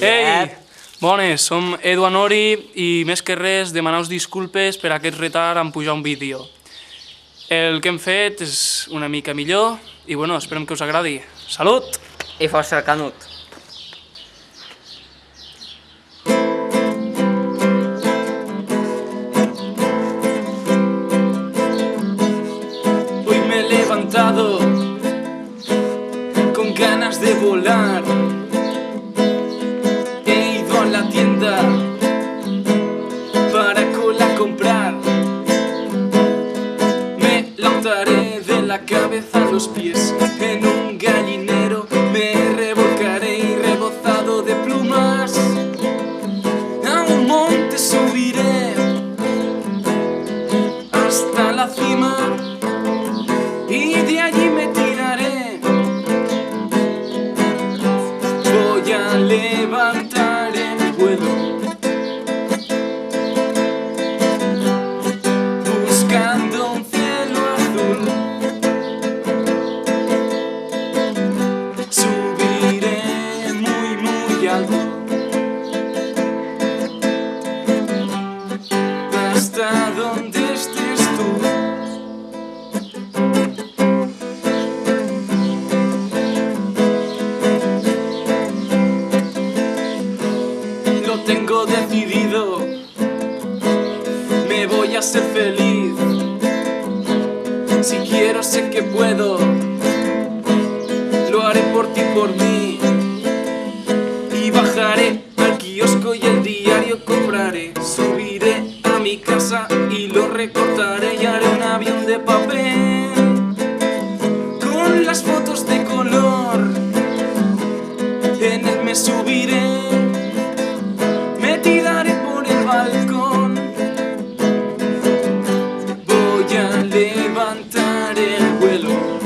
Ei! Bones, som Edu Anori i més que res demaneu disculpes per aquest retard en pujar un vídeo. El que hem fet és una mica millor i bueno, esperem que us agradi. Salut! I força el Canut. Hoy me he levantado con ganas de volar. He ido a la tienda para comprar. Me lanzaré de la cabeza a los pies en un gallinero. Me revolcaré y rebozado de plumas. A un monte subiré hasta la cima y de allí me tiraré. Voy a levantar el vuelo, buscando un cielo azul. Subiré muy, muy alto hasta donde estés tú. Lo tengo decidido, me voy a ser feliz. Si quiero sé que puedo, lo haré por ti, por mí. Y bajaré al kiosco y el diario compraré. Subiré a mi casa y lo recortaré y haré un avión de papel con las fotos de color. En él me subiré, me tiraré por el balcón. Voy a levantar el vuelo,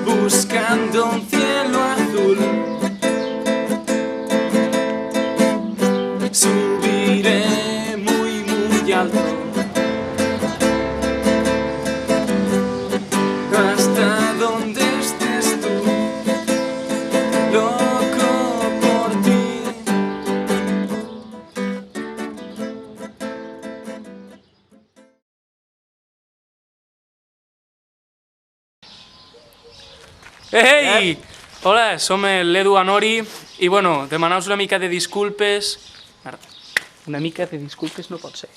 buscando un cielo azul. Subiré muy, muy alto hasta donde estés tú, loco por ti. Ei! Hola, som l'Edu Anori i bueno, demaneu una mica de disculpes. Una mica de disculpes no pot ser.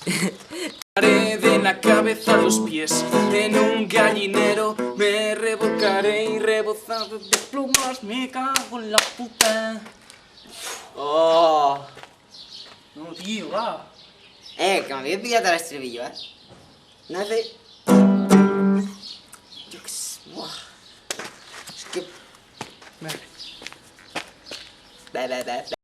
Haré de la cabeza a los pies en un gallinero. Me revolcaré y rebozado de plumas. Me cago en la puta. Oh! No, tío, va. Que m'havia pillat a l'estribillo, No sé... Jo què sé... Buah. És que... Vale. Bé.